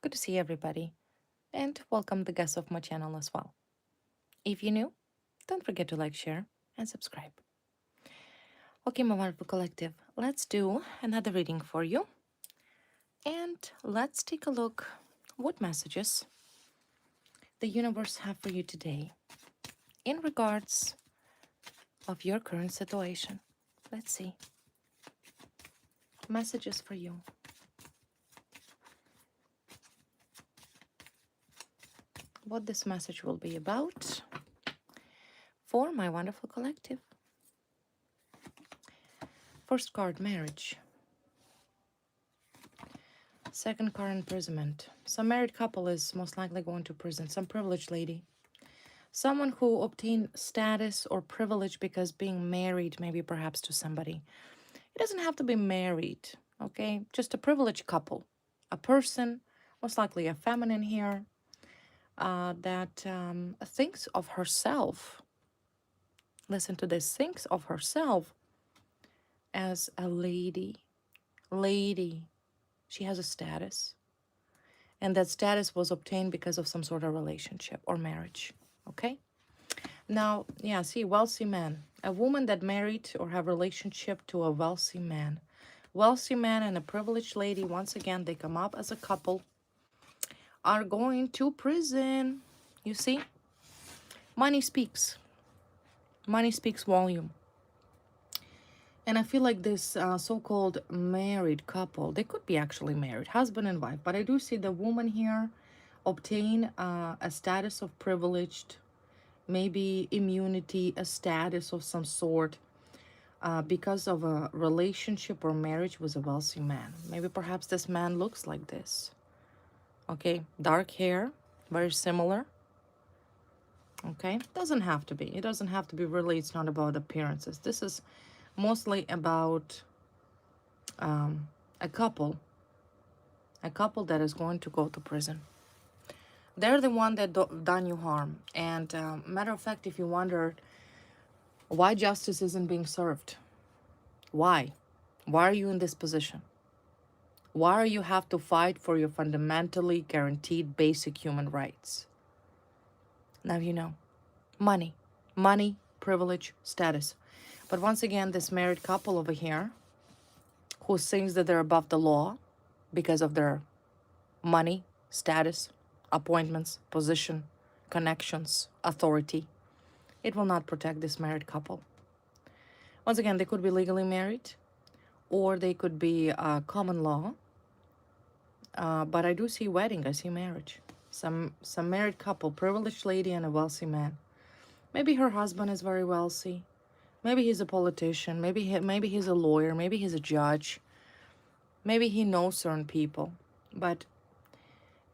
Good to see everybody, and welcome the guests of my channel as well. If you're new, don't forget to like, share, and subscribe. Okay, my wonderful collective, let's do another reading for you, and let's take a look what messages the universe have for you today in regards of your current situation. Let's see. Messages for you. What this message will be about for my wonderful collective. First card, marriage. Second card, imprisonment. Some married couple is most likely going to prison. Some privileged lady. Someone who obtained status or privilege because being married, maybe perhaps to somebody. It doesn't have to be married, okay? Just a privileged couple. A person, most likely a feminine here, that thinks of herself. Listen to this. Thinks of herself as a lady. Lady. She has a status. And that status was obtained because of some sort of relationship or marriage, okay? Now, yeah, see, wealthy man. A woman that married or have relationship to a wealthy man. Wealthy man and a privileged lady, once again, they come up as a couple, are going to prison. You see? Money speaks. Money speaks volume. And I feel like this so-called married couple, they could be actually married, husband and wife. But I do see the woman here obtain a status of privileged, maybe immunity, a status of some sort, because of a relationship or marriage with a wealthy man. Maybe perhaps this man looks like this. Okay, dark hair, very similar. Okay, doesn't have to be. It doesn't have to be really, it's not about appearances. This is mostly about a couple that is going to go to prison. They're the one that done you harm. And matter of fact, if you wondered why justice isn't being served, why are you in this position? Why do you have to fight for your fundamentally guaranteed basic human rights? Now you know. Money, privilege, status. But once again, this married couple over here who thinks that they're above the law because of their money, status, appointments, position, connections, authority, it will not protect this married couple. Once again, they could be legally married or they could be common law. But I do see wedding, I see marriage. Some married couple, privileged lady and a wealthy man. Maybe her husband is very wealthy. Maybe he's a politician. Maybe he's a lawyer. Maybe he's a judge. Maybe he knows certain people. But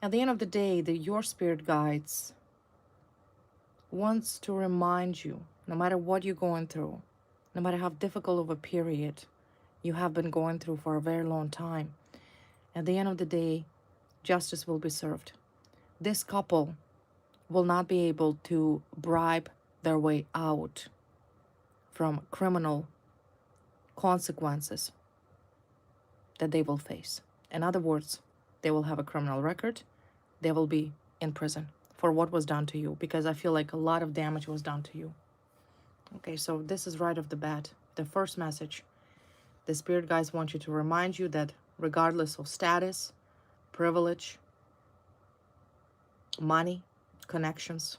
at the end of the day, your spirit guides wants to remind you, no matter what you're going through, no matter how difficult of a period you have been going through for a very long time, at the end of the day, justice will be served. This couple will not be able to bribe their way out from criminal consequences that they will face. In other words, they will have a criminal record. They will be in prison for what was done to you, because I feel like a lot of damage was done to you. Okay, so this is right off the bat. The first message. The spirit guides want you to remind you that regardless of status, privilege, money, connections,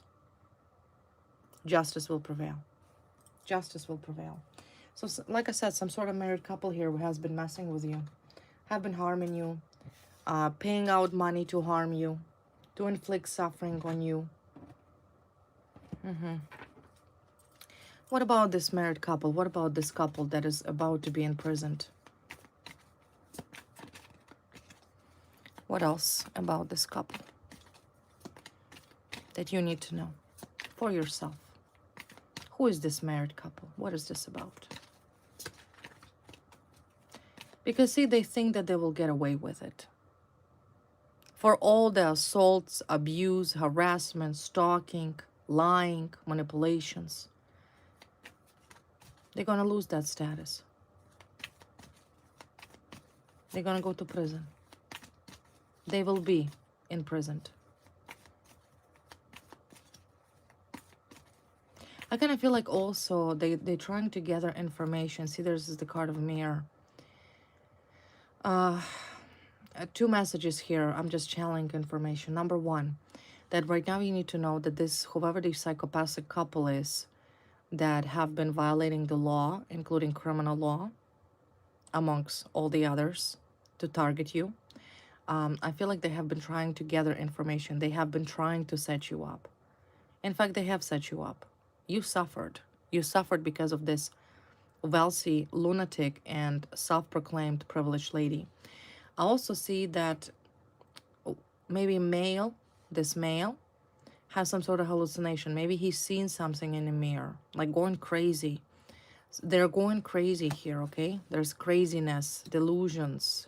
justice will prevail. Justice will prevail. So like I said, some sort of married couple here who has been messing with you, have been harming you, paying out money to harm you, to inflict suffering on you. What about this married couple? What about this couple that is about to be imprisoned? What else about this couple that you need to know for yourself? Who is this married couple? What is this about? Because see, they think that they will get away with it. For all the assaults, abuse, harassment, stalking, lying, manipulations, they're gonna lose that status. They're gonna go to prison. They will be imprisoned. I kind of feel like also they're trying to gather information. See, there's the card of mirror. Uh, two messages here. I'm just channeling information. Number one, that right now you need to know that this, whoever the psychopathic couple is, that have been violating the law, including criminal law, amongst all the others, to target you. I feel like they have been trying to gather information. They have been trying to set you up. In fact, they have set you up. You suffered. You suffered because of this wealthy, lunatic, and self-proclaimed privileged lady. I also see that maybe this male, has some sort of hallucination. Maybe he's seen something in the mirror, like going crazy. They're going crazy here, okay? There's craziness, delusions.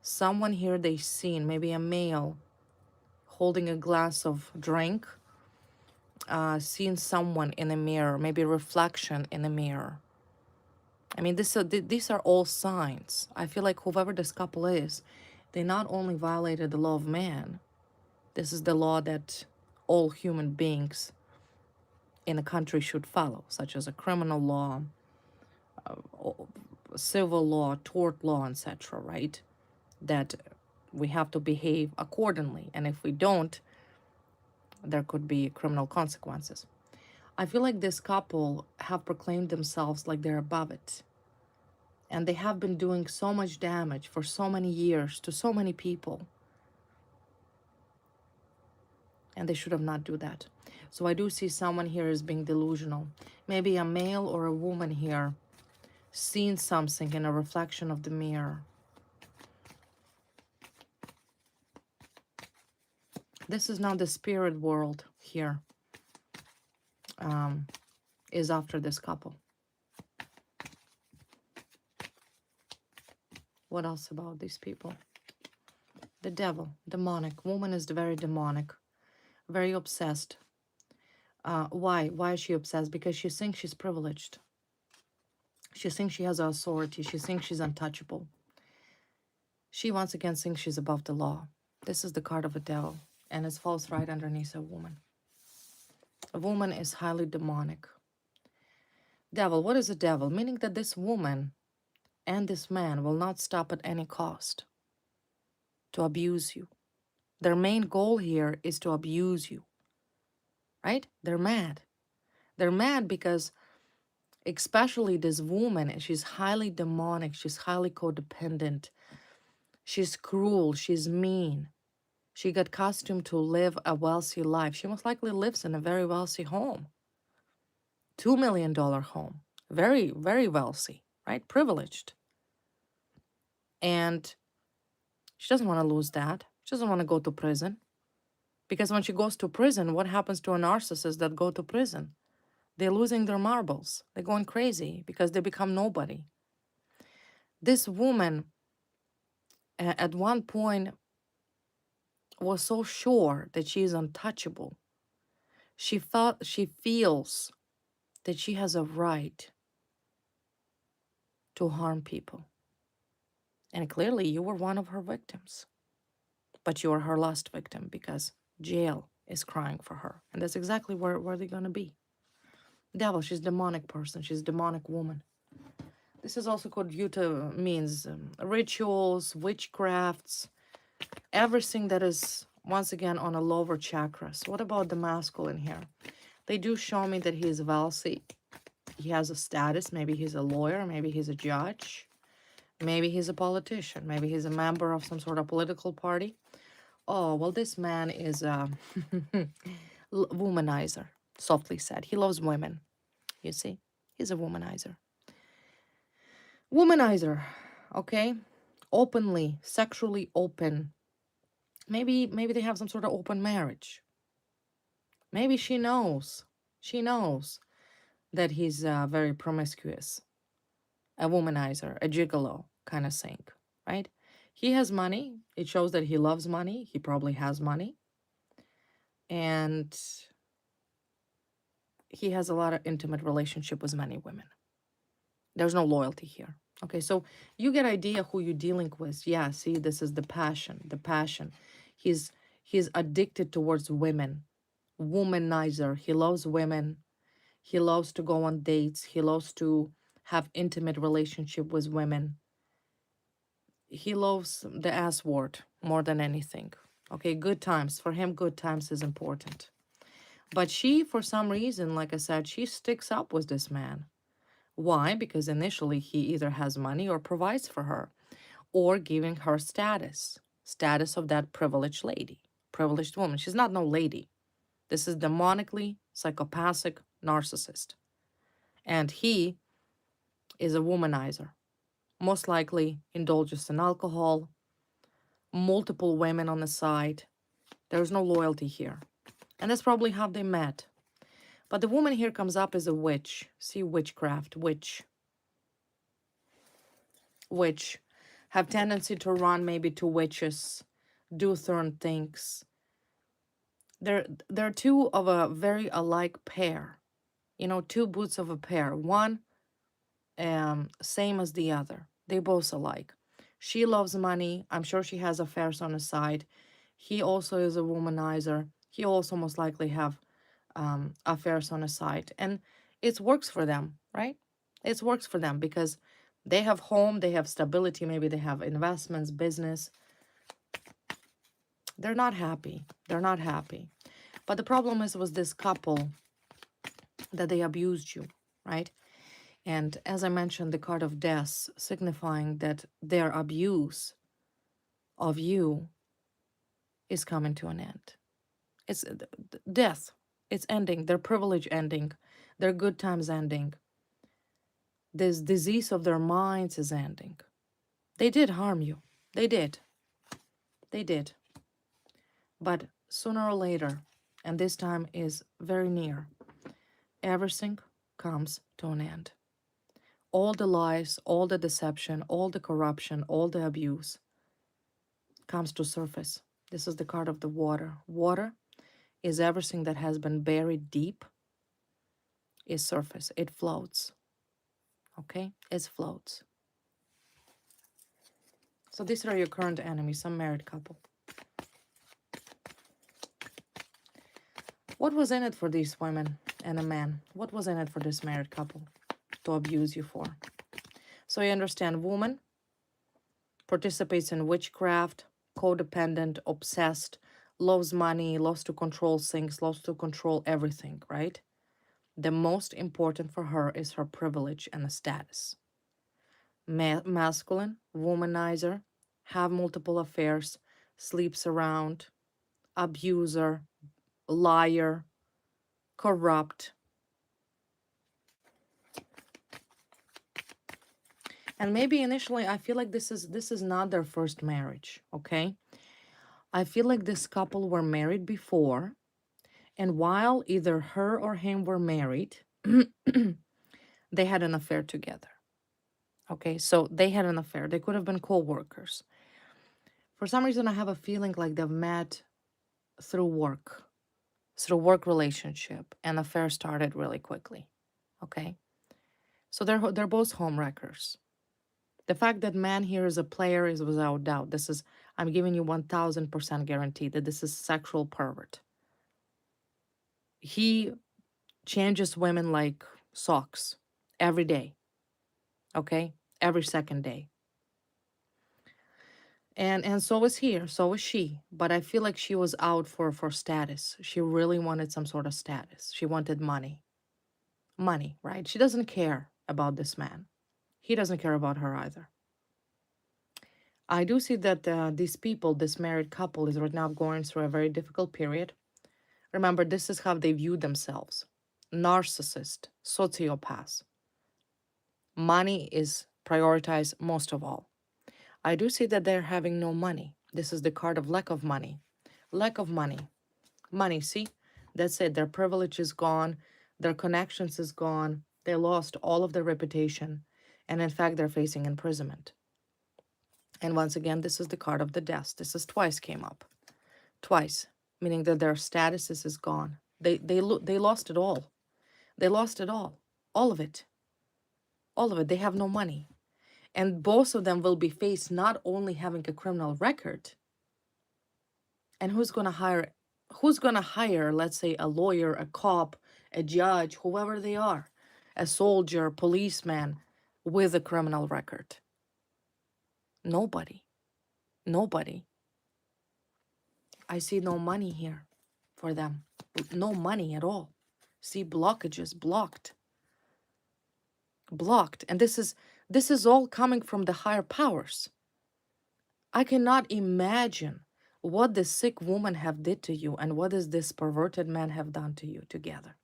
Someone here they've seen, maybe a male, holding a glass of drink, seeing someone in a mirror, maybe a reflection in a mirror. I mean, these are all signs. I feel like whoever this couple is, they not only violated the law of man, this is the law that all human beings in a country should follow, such as a criminal law, civil law, tort law, etc., right? That we have to behave accordingly. And if we don't, there could be criminal consequences. I feel like this couple have proclaimed themselves like they're above it. And they have been doing so much damage for so many years to so many people. And they should have not do that. So I do see someone here as being delusional. Maybe a male or a woman here seen something in a reflection of the mirror. This is now the spirit world here, is after this couple. What else about these people? The devil, demonic. Woman is very demonic, very obsessed. Why? Why is she obsessed? Because she thinks she's privileged. She thinks she has authority. She thinks she's untouchable. She once again thinks she's above the law. This is the card of a devil, and it falls right underneath a woman. A woman is highly demonic. Devil, what is a devil? Meaning that this woman and this man will not stop at any cost to abuse you. Their main goal here is to abuse you, right? They're mad. They're mad because especially this woman, she's highly demonic. She's highly codependent. She's cruel. She's mean. She got accustomed to live a wealthy life. She most likely lives in a very wealthy home. $2 million home. Very, very wealthy, right? Privileged. And she doesn't want to lose that. She doesn't want to go to prison. Because when she goes to prison, what happens to a narcissist that go to prison? They're losing their marbles. They're going crazy because they become nobody. This woman, at one point, was so sure that she is untouchable. She feels that she has a right to harm people. And clearly you were one of her victims. But you are her last victim because jail is crying for her. And that's exactly where they're going to be. Devil, she's a demonic person. She's a demonic woman. This is also called Yuta, means rituals, witchcrafts, everything that is, once again, on a lower chakras. What about the masculine here? They do show me that he is wealthy. He has a status. Maybe he's a lawyer. Maybe he's a judge. Maybe he's a politician. Maybe he's a member of some sort of political party. Oh, well, this man is a womanizer, softly said. He loves women, you see. He's a womanizer. Womanizer, okay? Openly, sexually open. Maybe they have some sort of open marriage. Maybe she knows that he's very promiscuous, a womanizer, a gigolo kind of thing, right? He has money. It shows that he loves money. He probably has money. And he has a lot of intimate relationship with many women. There's no loyalty here. Okay, so you get idea who you're dealing with. Yeah, see, this is the passion, the passion. He's addicted towards women, womanizer. He loves women. He loves to go on dates. He loves to have intimate relationship with women. He loves the S word more than anything. Okay, good times. For him, good times is important. But she, for some reason, like I said, she sticks up with this man. Why? Because initially he either has money or provides for her, or giving her status of that privileged lady, privileged woman. She's not no lady. This is demonically psychopathic narcissist. And he is a womanizer. Most likely indulges in alcohol, multiple women on the side. There's no loyalty here. And that's probably how they met. But the woman here comes up as a witch. See, witchcraft, witch. Witch. Have tendency to run maybe to witches, do certain things. They're two of a very alike pair. You know, two boots of a pair. One same as the other. They both alike. She loves money. I'm sure she has affairs on the side. He also is a womanizer. He also most likely have affairs on the side. And it works for them, right? It works for them because they have home, they have stability, maybe they have investments, business. They're not happy. They're not happy. But the problem is with this couple that they abused you, right? And as I mentioned, the card of death signifying that their abuse of you is coming to an end. It's death. It's ending. Their privilege ending. Their good times ending. This disease of their minds is ending. They did harm you. They did. They did. But sooner or later, and this time is very near, everything comes to an end. All the lies, all the deception, all the corruption, all the abuse comes to surface. This is the card of the water. Water is everything that has been buried deep is surface. It floats. Okay? It floats. So these are your current enemies, some married couple. What was in it for these women and a man? What was in it for this married couple to abuse you for? So you understand, woman participates in witchcraft, codependent, obsessed, loves money, loves to control things, loves to control everything, right? The most important for her is her privilege and the status. Masculine, womanizer, have multiple affairs, sleeps around, abuser, liar, corrupt. And maybe initially I feel like this is not their first marriage, okay? I feel like this couple were married before, and while either her or him were married, they had an affair together. Okay, so they had an affair. They could have been co-workers. For some reason, I have a feeling like they've met through work relationship, and the affair started really quickly. Okay, so they're both home wreckers. The fact that man here is a player is without doubt. This is, I'm giving you 1000% guarantee that this is sexual pervert. He changes women like socks every day. Okay, every second day. And so was he, so was she. But I feel like she was out for status. She really wanted some sort of status. She wanted money. Money, right? She doesn't care about this man. He doesn't care about her either. I do see that these people, this married couple, is right now going through a very difficult period. Remember, this is how they view themselves. Narcissist, sociopath. Money is prioritized most of all. I do see that they're having no money. This is the card of lack of money. Lack of money. Money, see? That's it. Their privilege is gone. Their connections is gone. They lost all of their reputation. And in fact, they're facing imprisonment. And once again, this is the card of the death. This is twice came up. Twice, meaning that their status is gone. They lost it all. They lost it all. All of it. All of it. They have no money. And both of them will be faced not only having a criminal record, And who's gonna hire, let's say, a lawyer, a cop, a judge, whoever they are, a soldier, policeman with a criminal record? Nobody. Nobody. I see no money here for them. No money at all. See blockages, blocked. Blocked. And this is all coming from the higher powers. I cannot imagine what this sick woman have did to you and what does this perverted man have done to you together.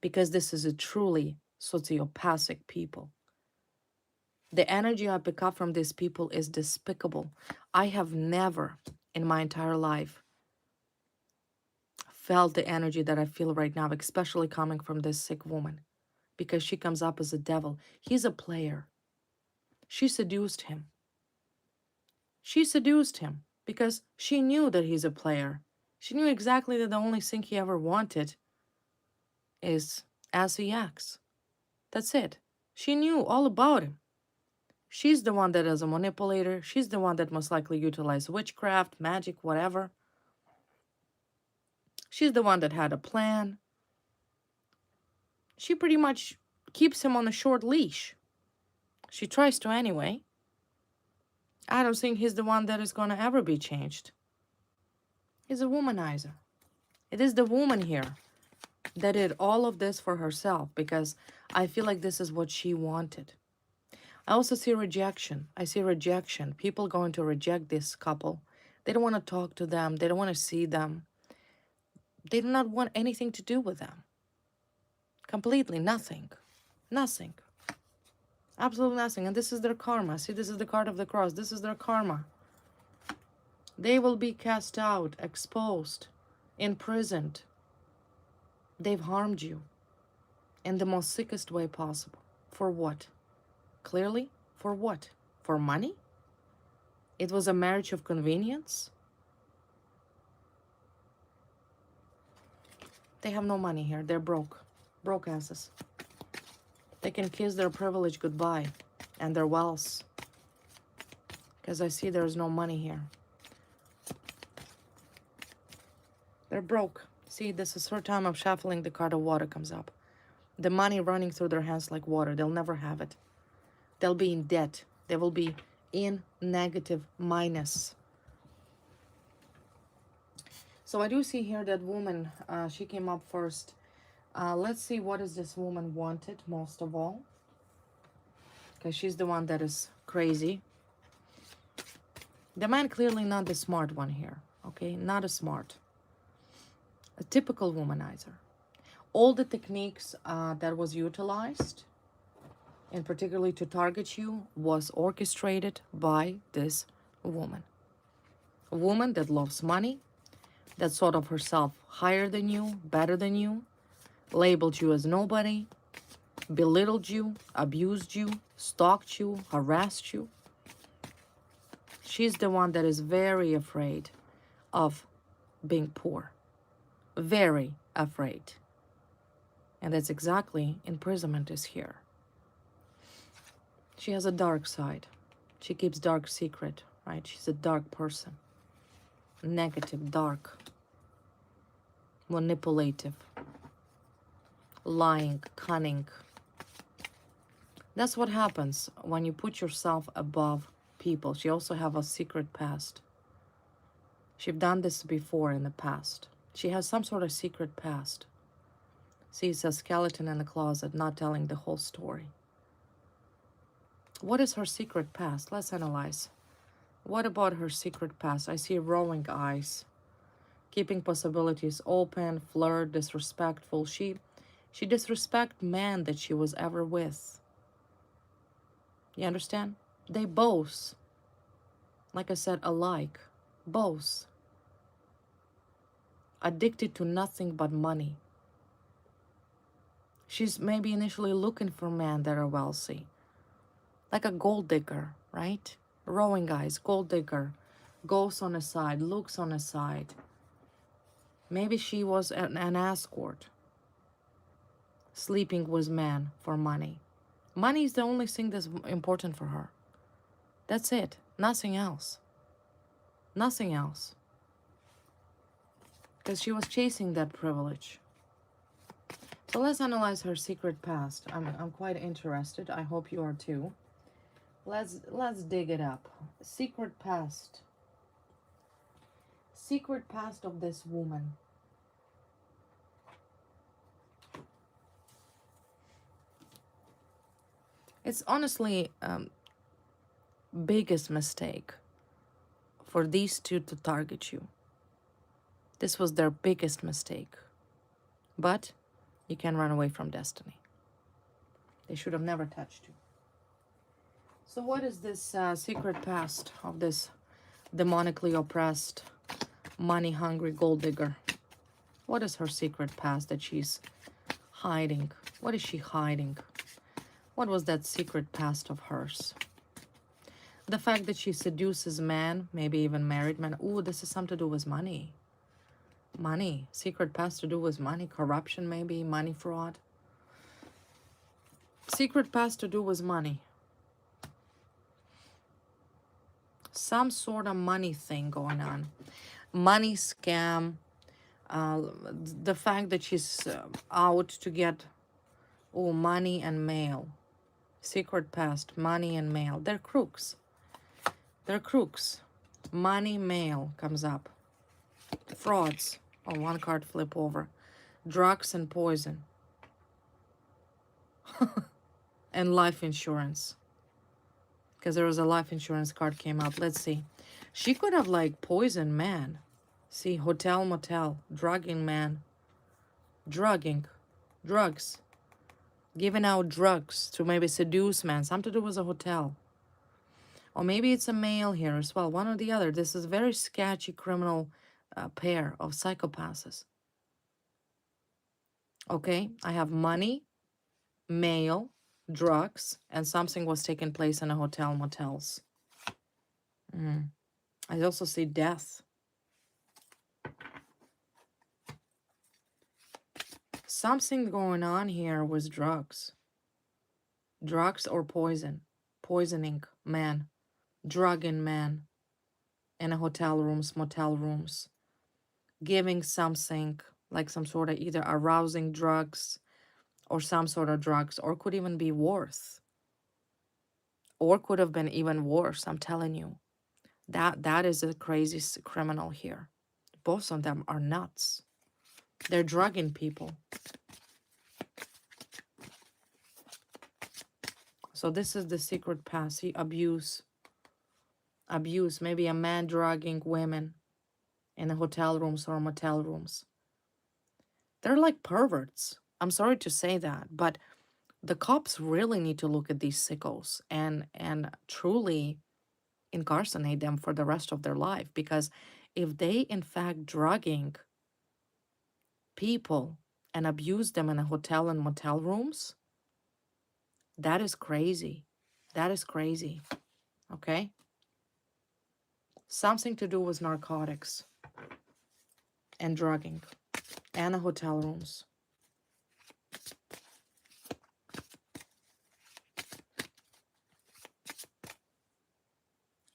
Because this is a truly sociopathic people. The energy I pick up from these people is despicable. I have never in my entire life felt the energy that I feel right now, especially coming from this sick woman, because she comes up as a devil. He's a player. She seduced him. She seduced him because she knew that he's a player. She knew exactly that the only thing he ever wanted is as he acts. That's it. She knew all about him. She's the one that is a manipulator. She's the one that most likely utilized witchcraft, magic, whatever. She's the one that had a plan. She pretty much keeps him on a short leash. She tries to anyway. I don't think he's the one that is going to ever be changed. He's a womanizer. It is the woman here that did all of this for herself because I feel like this is what she wanted. I also see rejection. I see rejection. People going to reject this couple. They don't want to talk to them. They don't want to see them. They do not want anything to do with them. Completely nothing. Nothing. Absolutely nothing. And this is their karma. See, this is the card of the cross. This is their karma. They will be cast out, exposed, imprisoned. They've harmed you in the most sickest way possible. For what? Clearly, for what? For money? It was a marriage of convenience? They have no money here. They're broke. Broke asses. They can kiss their privilege goodbye and their wealth. Because I see there's no money here. They're broke. See, this is her time of shuffling. The card of water comes up. The money running through their hands like water. They'll never have it. They'll be in debt. They will be in negative minus. So I do see here that woman, she came up first. Let's see what is this woman wanted most of all. Because she's the one that is crazy. The man clearly not the smart one here. Okay, not a smart. A typical womanizer. All the techniques that was utilized, and particularly to target you, was orchestrated by this woman. A woman that loves money, that thought of herself higher than you, better than you, labeled you as nobody, belittled you, abused you, stalked you, harassed you. She's the one that is very afraid of being poor. Very afraid. And that's exactly imprisonment is here. She has a dark side. She keeps dark secret, right? She's a dark person. Negative, dark, manipulative, lying, cunning. That's what happens when you put yourself above people. She also have a secret past. She's done this before in the past. She has some sort of secret past. See, it's a skeleton in the closet, not telling the whole story. What is her secret past? Let's analyze. What about her secret past? I see rolling eyes, keeping possibilities open, flirt, disrespectful. She disrespect man that she was ever with. You understand? They both, like I said, alike. Both. Addicted to nothing but money. She's maybe initially looking for men that are wealthy. Like a gold digger, right? Rowing guys, gold digger. Goes on the side, looks on the side. Maybe she was an escort. Sleeping with men for money. Money is the only thing that's important for her. That's it. Nothing else. Nothing else. Because she was chasing that privilege. So let's analyze her secret past. I'm quite interested. I hope you are too. Let's dig it up. Secret past. Secret past of this woman. It's honestly biggest mistake for these two to target you. This was their biggest mistake. But you can run away from destiny. They should have never touched you. So what is this secret past of this demonically oppressed, money-hungry gold digger? What is her secret past that she's hiding? What is she hiding? What was that secret past of hers? The fact that she seduces men, maybe even married men. Ooh, this is something to do with money. Money. Secret past to do with money. Corruption, maybe. Money fraud. Secret past to do with money. Some sort of money thing going on. Money scam. The fact that she's out to get money and mail. Secret past. Money and mail. They're crooks. They're crooks. Money, mail comes up. Frauds. Oh, one card flip over. Drugs and poison. And life insurance. Because there was a life insurance card came up. Let's see. She could have like poisoned man. See, hotel, motel. Drugging man. Drugging. Drugs. Giving out drugs to maybe seduce man. Something to do with a hotel. Or maybe it's a male here as well. One or the other. This is a very sketchy criminal pair of psychopaths. Okay, I have money, mail, drugs, and something was taking place in a hotel, motels. I also see death. Something going on here with drugs. Drugs or poison. Poisoning man. Drugging man. In a hotel rooms, motel rooms. Giving something like some sort of either arousing drugs or some sort of drugs, or could even be worse. Or could have been even worse, I'm telling you. That is a crazy criminal here. Both of them are nuts. They're drugging people. So this is the secret past. See, abuse. Abuse. Maybe a man drugging women in the hotel rooms or motel rooms. They're like perverts. I'm sorry to say that, but the cops really need to look at these sickos and truly incarcerate them for the rest of their life. Because if they in fact drugging people and abuse them in a hotel and motel rooms, that is crazy. That is crazy. Okay? Something to do with narcotics and drugging and hotel rooms.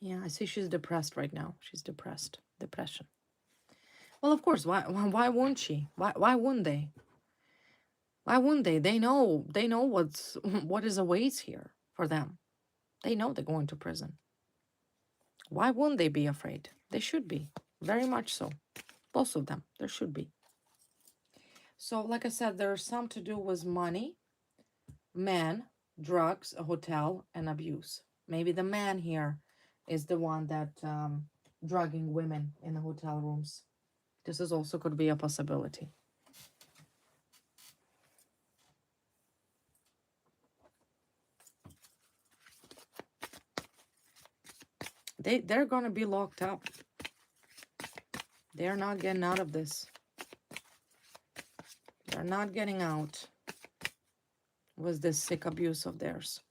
Yeah, I see she's depressed right now. She's depressed. Depression. Well, of course. Why wouldn't she? Why wouldn't they? Why wouldn't they? They know what is awaits here for them. They know they're going to prison. Why wouldn't they be afraid? They should be. Very much so. Both of them. There should be. So, like I said, there's some to do with money, men, drugs, a hotel, and abuse. Maybe the man here is the one that drugging women in the hotel rooms. This is also could be a possibility. They're gonna be locked up. They're not getting out of this. They're not getting out with this sick abuse of theirs.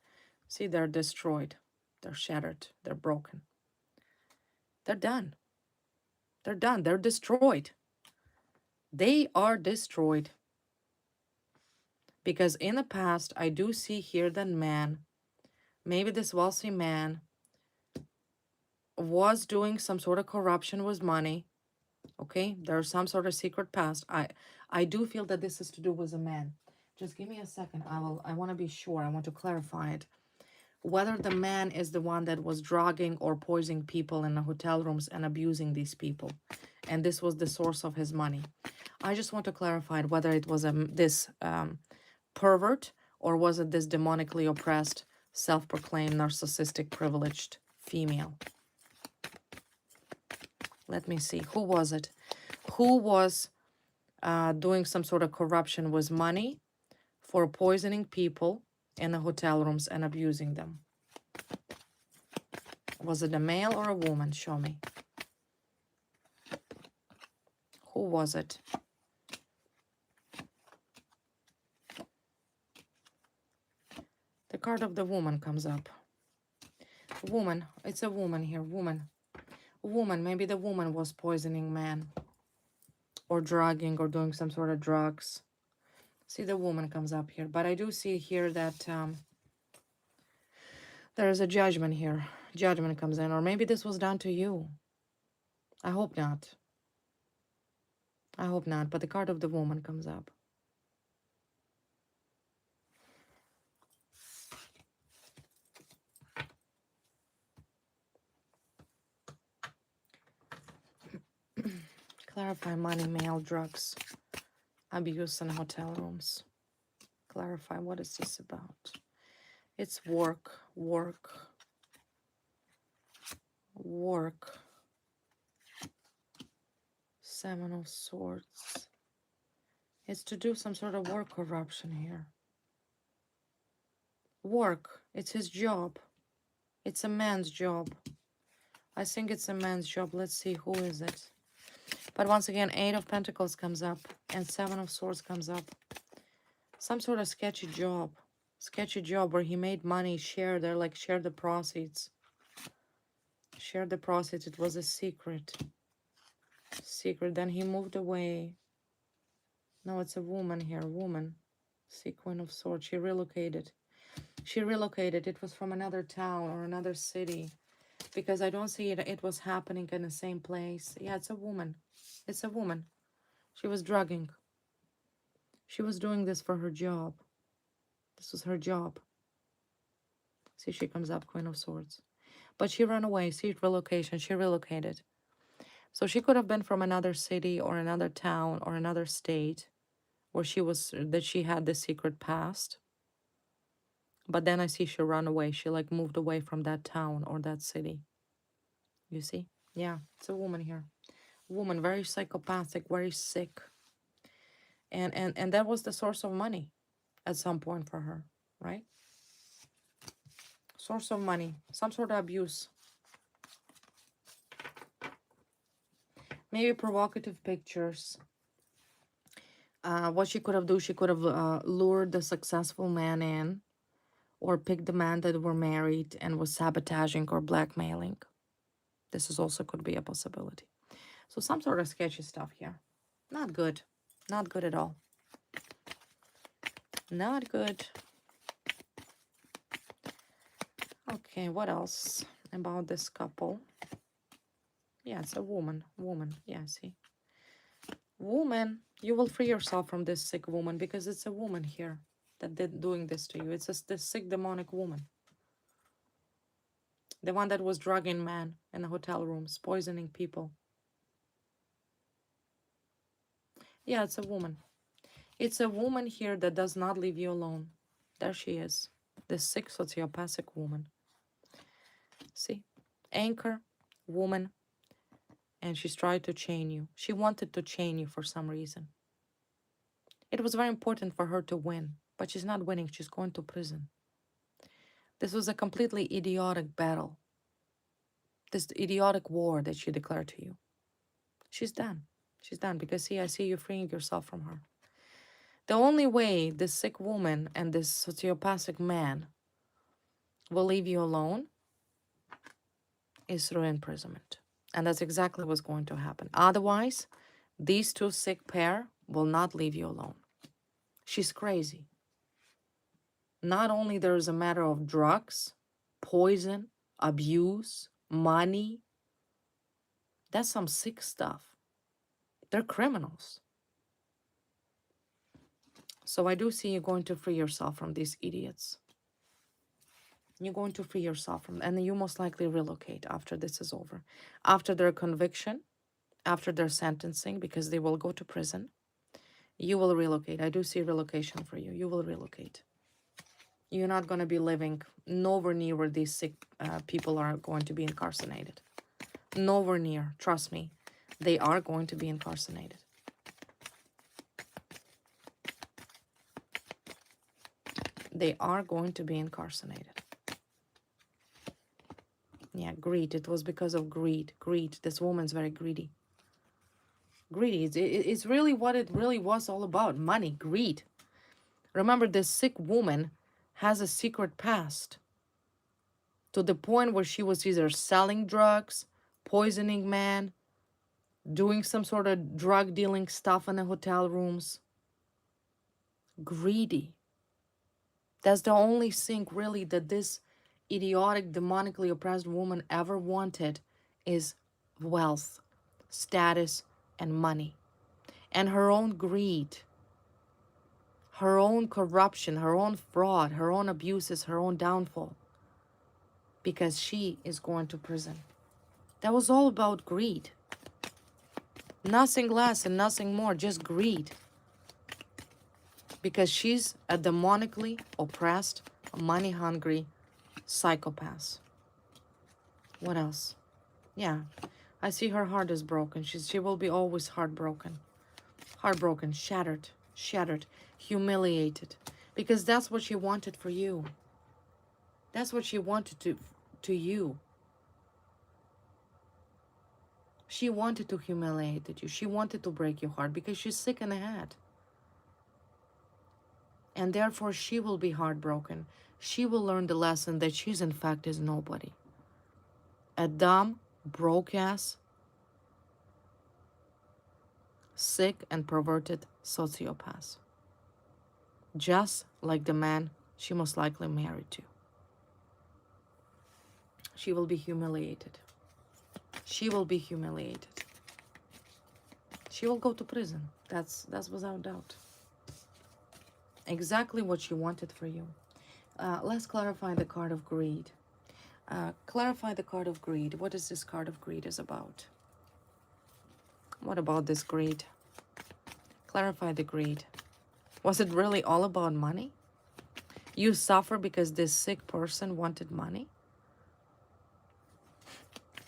See, they're destroyed. They're shattered. They're broken. They're done. They're done. They're destroyed. They are destroyed. Because in the past, I do see here that man, maybe this wealthy man, was doing some sort of corruption with money. Okay, there's some sort of secret past. I do feel that this is to do with a man. Just give me a second. I want to be sure. I want to clarify it. Whether the man is the one that was drugging or poisoning people in the hotel rooms and abusing these people, and this was the source of his money. I just want to clarify whether it was this pervert, or was it this demonically oppressed, self-proclaimed, narcissistic, privileged female. Let me see. Who was it? Who was doing some sort of corruption with money for poisoning people in the hotel rooms and abusing them? Was it a male or a woman? Show me. Who was it? The card of the woman comes up. Woman. It's a woman here. Woman. Woman. Maybe the woman was poisoning man, or drugging, or doing some sort of drugs. See, the woman comes up here. But I do see here that there is a judgment here. Judgment comes in. Or maybe this was done to you. I hope not. I hope not. But the card of the woman comes up. Clarify money, mail, drugs, abuse in hotel rooms. Clarify, what is this about? It's work, work, work. Seven of Swords. It's to do some sort of work corruption here. Work. It's his job. It's a man's job. I think it's a man's job. Let's see, who is it? But once again, Eight of Pentacles comes up and Seven of Swords comes up. Some sort of sketchy job. Sketchy job where he made money, shared. They're like, share the proceeds. Share the proceeds. It was a secret. Secret. Then he moved away. No, it's a woman here. Woman. See, Queen of Swords. She relocated. She relocated. It was from another town or another city. Because I don't see it was happening in the same place. Yeah, it's a woman. It's a woman. She was drugging. She was doing this for her job. This was her job. See, she comes up, Queen of Swords. But she ran away. See, relocation. She relocated. So she could have been from another city or another town or another state where she was, that she had the secret past. But then I see she ran away. She like moved away from that town or that city. You see? Yeah, it's a woman here. Woman, very psychopathic, very sick. And that was the source of money at some point for her, right? Source of money, some sort of abuse. Maybe provocative pictures. What she could have done, she could have lured the successful man in, or picked the man that were married and was sabotaging or blackmailing. This is also could be a possibility. So some sort of sketchy stuff here. Not good. Not good at all. Not good. Okay, what else about this couple? Yeah, it's a woman. Woman. Yeah, see. Woman, you will free yourself from this sick woman because it's a woman here that did doing this to you. It's this sick demonic woman. The one that was drugging men in the hotel rooms, poisoning people. Yeah, it's a woman. It's a woman here that does not leave you alone. There she is. The sick sociopathic woman. See? Anchor, woman. And she's tried to chain you. She wanted to chain you for some reason. It was very important for her to win. But she's not winning. She's going to prison. This was a completely idiotic battle. This idiotic war that she declared to you. She's done. She's done because, see, I see you freeing yourself from her. The only way this sick woman and this sociopathic man will leave you alone is through imprisonment. And that's exactly what's going to happen. Otherwise, these two sick pair will not leave you alone. She's crazy. Not only there is a matter of drugs, poison, abuse, money, That's some sick stuff. They're criminals. So I do see you going to free yourself from these idiots. You're going to free yourself from, and you most likely relocate after this is over. After their conviction, after their sentencing, because they will go to prison, you will relocate. I do see relocation for you. You will relocate. You're not going to be living nowhere near where these sick people are going to be incarcerated. Nowhere near. Trust me. They are going to be incarcerated. They are going to be incarcerated. Yeah, greed. It was because of greed. Greed. This woman's very greedy. Greedy. It's really what it really was all about. Money. Greed. Remember, this sick woman has a secret past. To the point where she was either selling drugs, poisoning men, doing some sort of drug dealing stuff in the hotel rooms. Greedy. That's the only thing really that this idiotic, demonically oppressed woman ever wanted is wealth, status, and money. And her own greed, her own corruption, her own fraud, her own abuses, her own downfall. Because she is going to prison. That was all about greed. Nothing less and nothing more, just greed. Because she's a demonically oppressed, money-hungry psychopath. What else? Yeah, I see her heart is broken. She will be always heartbroken. Heartbroken, shattered, humiliated. Because that's what she wanted for you. That's what she wanted to you. She wanted to humiliate you. She wanted to break your heart because she's sick in the head. And therefore she will be heartbroken. She will learn the lesson that she's in fact is nobody. A dumb, broke ass, sick and perverted sociopath. Just like the man she most likely married to. She will be humiliated. She will be humiliated. She will go to prison. That's without doubt. Exactly what she wanted for you. Let's clarify the card of greed. Clarify the card of greed. What is this card of greed is about? What about this greed? Clarify the greed. Was it really all about money? You suffer because this sick person wanted money?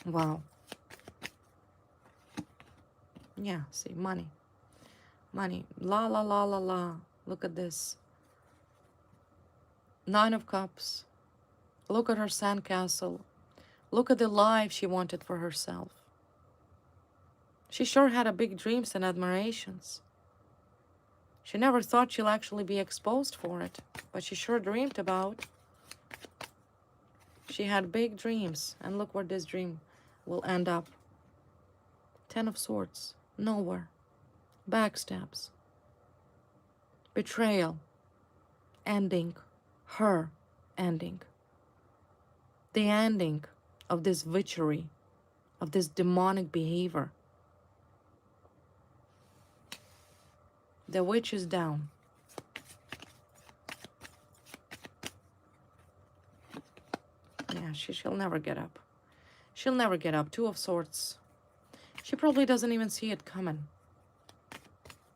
Wow. Yeah, see, money. Money. La, la, la, la, la. Look at this. 9 of Cups. Look at her sandcastle. Look at the life she wanted for herself. She sure had a big dreams and admirations. She never thought she'll actually be exposed for it, but she sure dreamed about. She had big dreams, and look where this dream will end up. 10 of Swords. Nowhere. Backstabs. Betrayal. Ending. Her ending. The ending of this witchery, of this demonic behavior. The witch is down. Yeah, she'll never get up. She'll never get up. 2 of Swords. She probably doesn't even see it coming.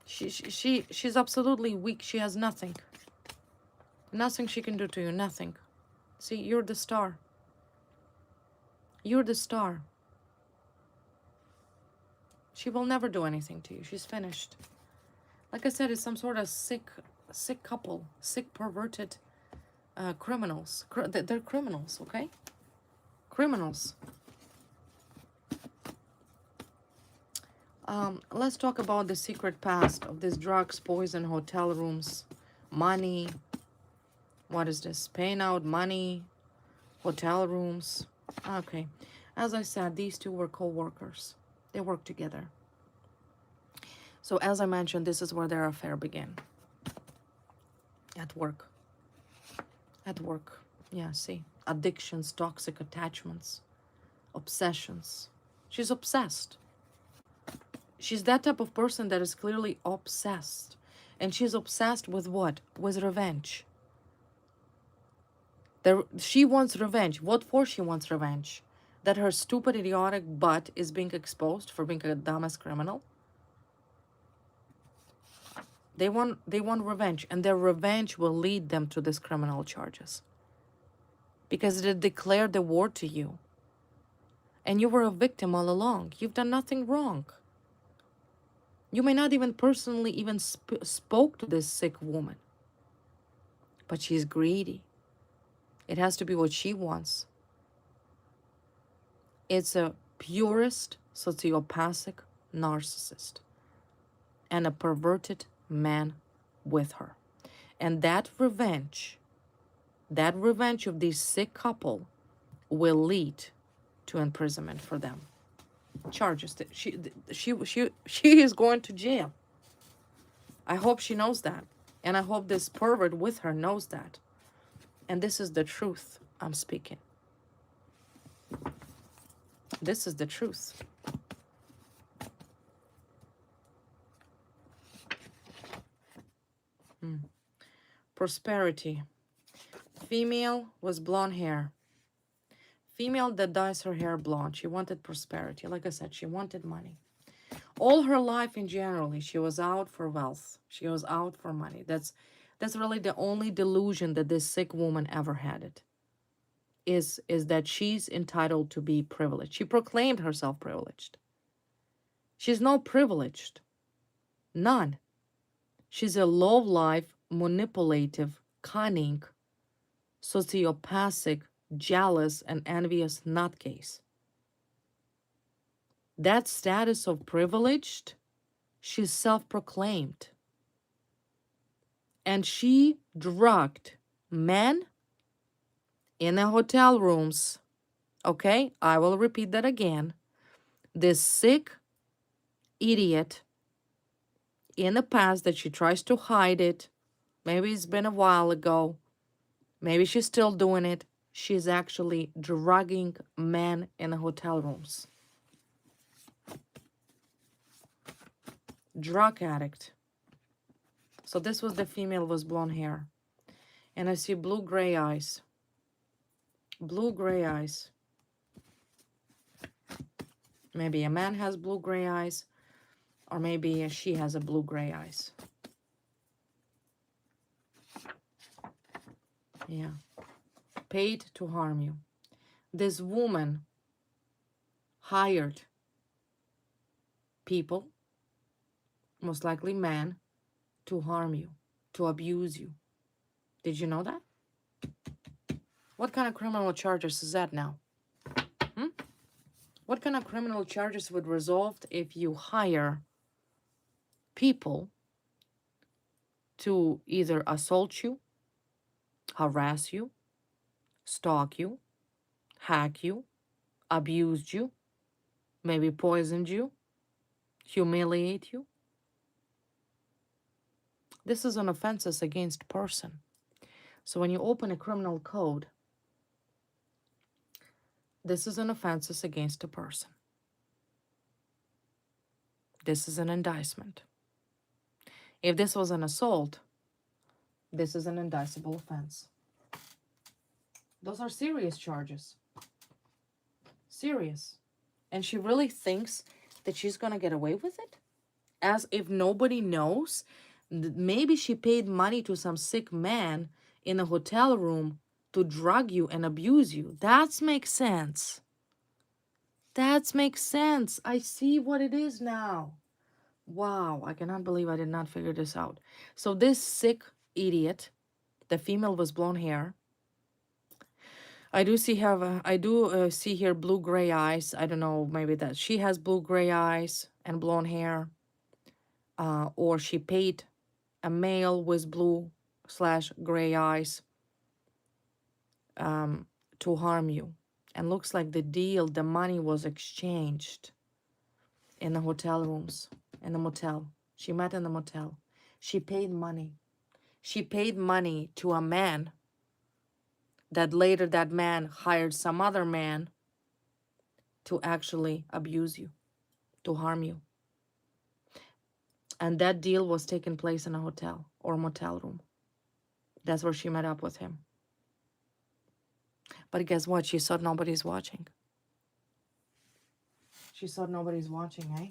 She's absolutely weak. She has nothing. Nothing she can do to you. Nothing. See, you're the star. You're the star. She will never do anything to you. She's finished. Like I said, it's some sort of sick couple. Sick, perverted criminals. They're criminals, okay? Criminals. Let's talk about the secret past of these drugs, poison, hotel rooms, money. What is this? Paying out money, hotel rooms. Okay. As I said, these two were co-workers. They worked together. So as I mentioned, this is where their affair began. At work. At work. Yeah, see. Addictions, toxic attachments, obsessions. She's obsessed. She's that type of person that is clearly obsessed. And she's obsessed with what? With revenge. She wants revenge. What for she wants revenge? That her stupid, idiotic butt is being exposed for being a dumbass criminal? They want revenge, and their revenge will lead them to these criminal charges. Because they declared the war to you. And you were a victim all along. You've done nothing wrong. You may not even personally even spoke to this sick woman. But she's greedy. It has to be what she wants. It's a purest sociopathic narcissist and a perverted man with her. And that revenge of this sick couple will lead to imprisonment for them. Charges. She is going to jail. I hope she knows that. And I hope this pervert with her knows that. And this is the truth I'm speaking. This is the truth. Prosperity. Female was blonde hair. Female that dyes her hair blonde. She wanted prosperity. Like I said, she wanted money. All her life in generally, she was out for wealth. She was out for money. That's really the only delusion that this sick woman ever had it. Is that she's entitled to be privileged. She proclaimed herself privileged. She's not privileged. None. She's a low-life, manipulative, cunning, sociopathic, jealous, and envious nutcase. That status of privileged, she's self-proclaimed. And she drugged men in the hotel rooms. Okay, I will repeat that again. This sick idiot in the past that she tries to hide it. Maybe it's been a while ago. Maybe she's still doing it. She's actually drugging men in the hotel rooms. Drug addict. So this was the female with blonde hair. And I see blue-gray eyes. Blue-gray eyes. Maybe a man has blue-gray eyes. Or maybe she has a blue-gray eyes. Yeah. Paid to harm you. This woman hired people, most likely men, to harm you, to abuse you. Did you know that? What kind of criminal charges is that now? What kind of criminal charges would result if you hire people to either assault you, harass you, stalk you, hack you, abused you, maybe poisoned you, humiliate you? This is an offenses against person. So when you open a criminal code, this is an offenses against a person. This is an indictment. If this was an assault, this is an indictable offense. Those are serious charges. Serious. And she really thinks that she's going to get away with it? As if nobody knows? Maybe she paid money to some sick man in a hotel room to drug you and abuse you. That makes sense. That makes sense. I see what it is now. Wow, I cannot believe I did not figure this out. So this sick idiot, the female with blonde hair, I do see here blue-gray eyes. I don't know, maybe that she has blue-gray eyes and blonde hair. Or she paid a male with blue/gray eyes to harm you. And looks like the money was exchanged in the hotel rooms, in the motel. She met in the motel. She paid money. She paid money to a man that later that man hired some other man to actually abuse you, to harm you. And that deal was taking place in a hotel or motel room. That's where she met up with him. But guess what? She thought nobody's watching. She thought nobody's watching, eh?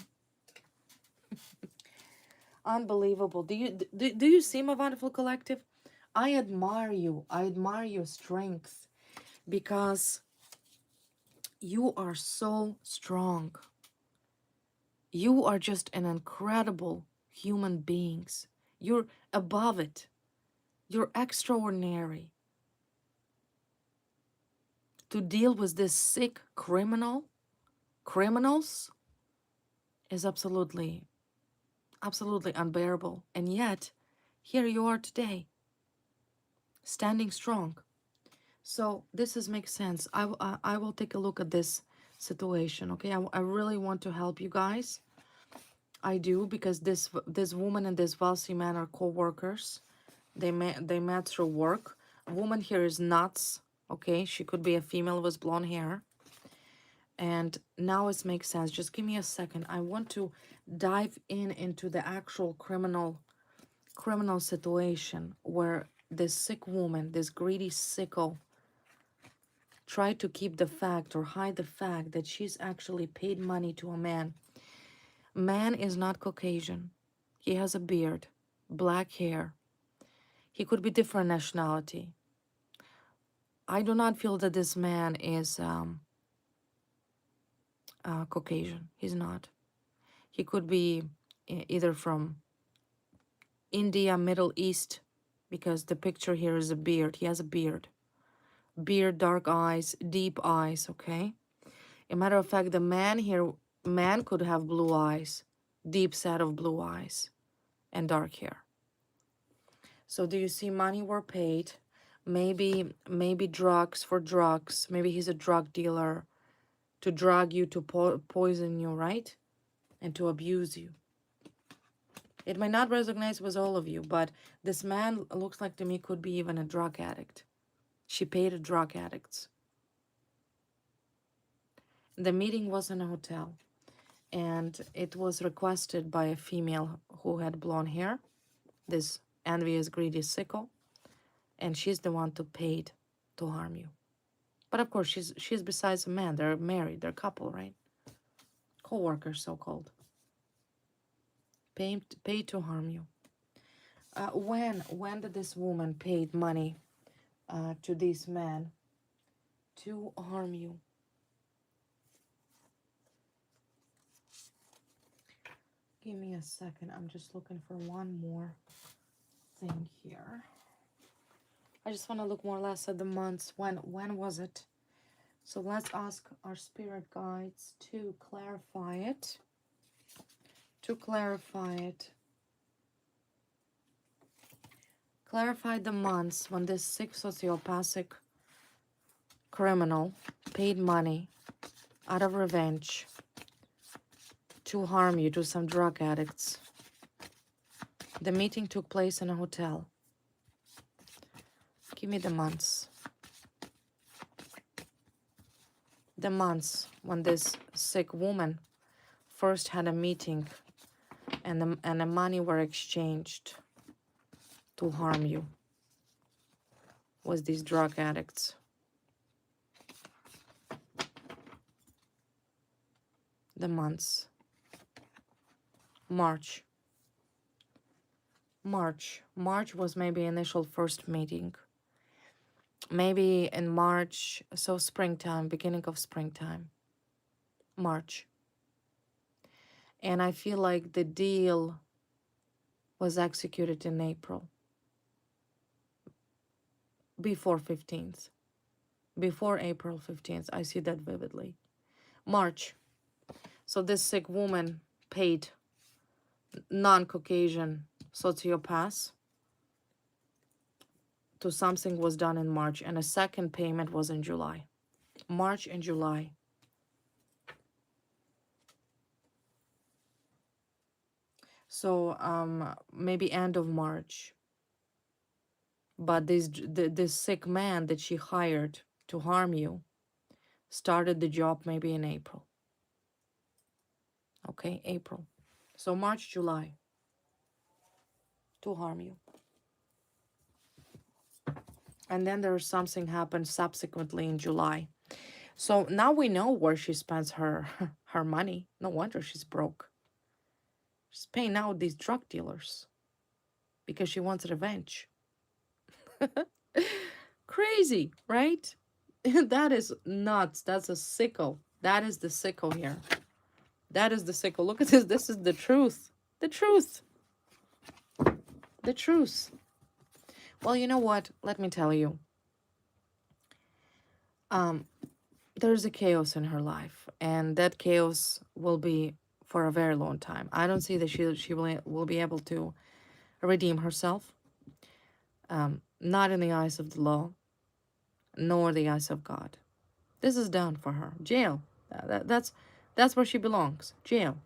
Unbelievable. Do you see my wonderful collective? I admire you. I admire your strength because you are so strong. You are just an incredible human beings. You're above it. You're extraordinary. To deal with this sick criminals is absolutely unbearable. And yet, here you are today, standing strong. So this makes sense. I will take a look at this situation, okay? I really want to help you guys. I do, because this woman and this wealthy man are co-workers. They met through work. A woman here is nuts, okay? She could be a female with blonde hair. And now it makes sense. Just give me a second. I want to dive into the actual criminal situation where this sick woman, this greedy sicko, tried to keep the fact or hide the fact that she's actually paid money to a man. Man is not Caucasian. He has a beard, black hair. He could be different nationality. I do not feel that this man is Caucasian. He's not. He could be either from India, Middle East, because the picture here is a beard. He has a beard. Beard, dark eyes, deep eyes, okay? A matter of fact, the man here, man could have blue eyes, deep set of blue eyes, and dark hair. So do you see money were paid? Maybe drugs for drugs. Maybe he's a drug dealer to drug you, to poison you, right? And to abuse you. It might not resonate with all of you, but this man looks like to me could be even a drug addict. She paid a drug addicts. The meeting was in a hotel, and it was requested by a female who had blonde hair, this envious, greedy sicko, and she's the one who paid to harm you. But of course, she's besides a man. They're married. They're a couple, right? Co-workers, so-called. Paid to harm you. When did this woman paid money to this man to harm you? Give me a second. I'm just looking for one more thing here. I just want to look more or less at the months. When was it? So let's ask our spirit guides to clarify it. Clarify the months when this sick sociopathic criminal paid money out of revenge to harm you, to some drug addicts. The meeting took place in a hotel. Give me the months. The months when this sick woman first had a meeting and the money were exchanged to harm you with these drug addicts. The months. March was maybe initial first meeting. Maybe in March, so springtime, beginning of springtime. March. And I feel like the deal was executed in April. Before 15th. Before April 15th. I see that vividly. March. So this sick woman paid non-Caucasian sociopaths to something was done in March, and a second payment was in July. March and July. So maybe end of March. But this sick man that she hired to harm you started the job maybe in April. Okay, April. So March, July, to harm you. And then there's something happened subsequently in July. So now we know where she spends her her money. No wonder she's broke. She's paying out these drug dealers because she wants revenge. Crazy, right? That is nuts. That's a sicko. That is the sicko here. That is the sicko. Look at this. This is the truth. The truth. The truth. Well, you know what? Let me tell you. There's a chaos in her life, and that chaos will be for a very long time. I don't see that she will be able to redeem herself, not in the eyes of the law, nor the eyes of God. This is done for her. Jail. That's where she belongs. Jail.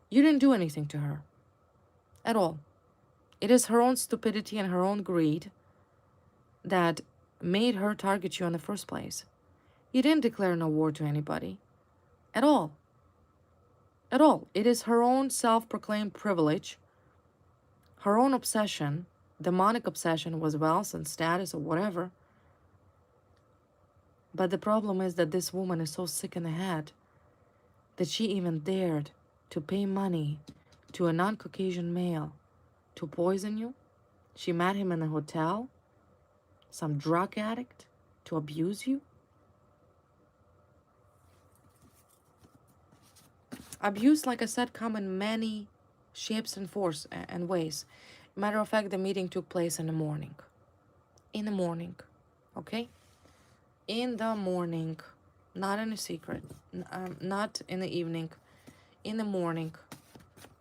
You didn't do anything to her at all. It is her own stupidity and her own greed that made her target you in the first place. You didn't declare no war to anybody. At all. At all. It is her own self-proclaimed privilege, her own obsession, demonic obsession with wealth and status or whatever. But the problem is that this woman is so sick in the head that she even dared to pay money to a non-Caucasian male to poison you. She met him in a hotel, some drug addict, to abuse you. Abuse, like I said, come in many shapes and forms and ways. Matter of fact, the meeting took place in the morning. In the morning, okay? In the morning, not in a secret, not in the evening. In the morning,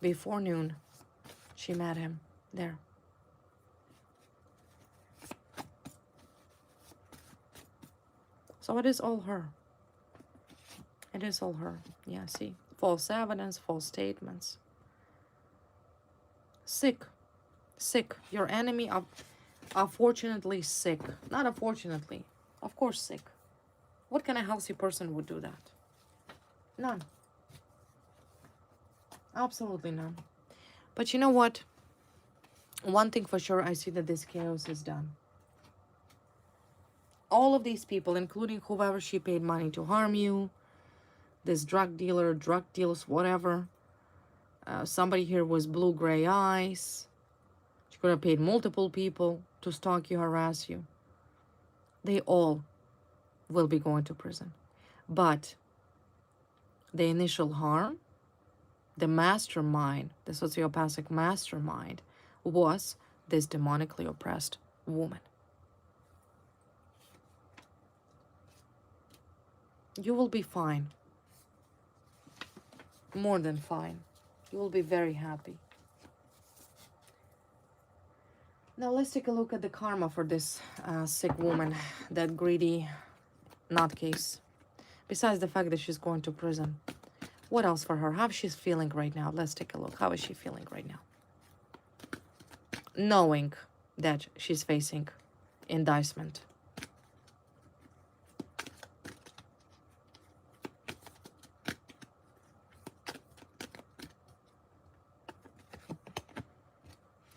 before noon, she met him there. So it is all her. It is all her. Yeah, see? False evidence, false statements. Sick. Sick. Your enemy, unfortunately sick. Not unfortunately. Of course sick. What kind of healthy person would do that? None. Absolutely none. But you know what? One thing for sure, I see that this chaos is done. All of these people, including whoever she paid money to harm you, this drug dealer, drug dealers, whatever. Somebody here with blue-gray eyes. She could have paid multiple people to stalk you, harass you. They all will be going to prison. But the initial harm, the mastermind, the sociopathic mastermind, was this demonically oppressed woman. You will be fine. More than fine. You will be very happy. Now let's take a look at the karma for this sick woman, that greedy nutcase. Besides the fact that she's going to prison, what else for her? How she's feeling right now? Let's take a look. How is she feeling right now? Knowing that she's facing indictment.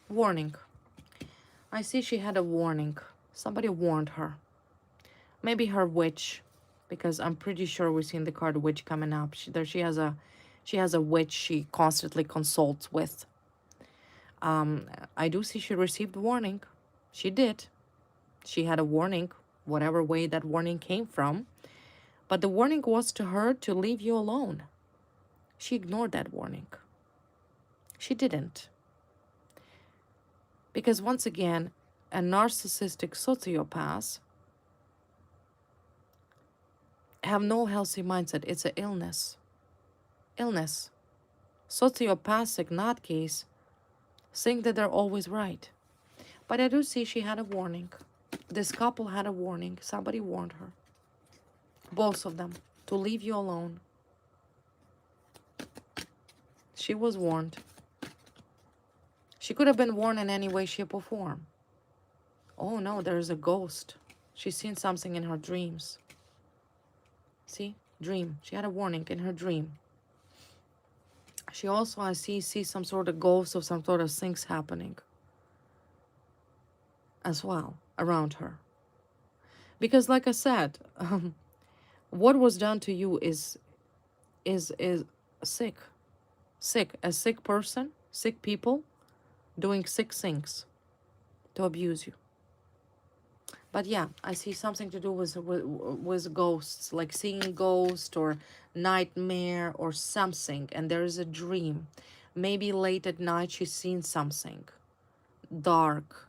Warning. I see she had a warning. Somebody warned her. Maybe her witch, because I'm pretty sure we've seen the card witch coming up. She has a witch she constantly consults with. I do see she received warning. She did. She had a warning, whatever way that warning came from. But the warning was to her to leave you alone. She ignored that warning. She didn't. Because once again, a narcissistic sociopath have no healthy mindset. It's an illness. Illness. Sociopathic nutcase think that they're always right. But I do see she had a warning. This couple had a warning. Somebody warned her. Both of them. To leave you alone. She was warned. She could have been warned in any way, shape, or form. Oh no, there's a ghost. She's seen something in her dreams. See? Dream. She had a warning in her dream. She also, I see some sort of ghosts of some sort of things happening as well around her. Because like I said, what was done to you is sick. Sick. A sick person, sick people doing sick things to abuse you. But yeah, I see something to do with ghosts, like seeing ghost or nightmare or something, and there is a dream. Maybe late at night she's seen something dark,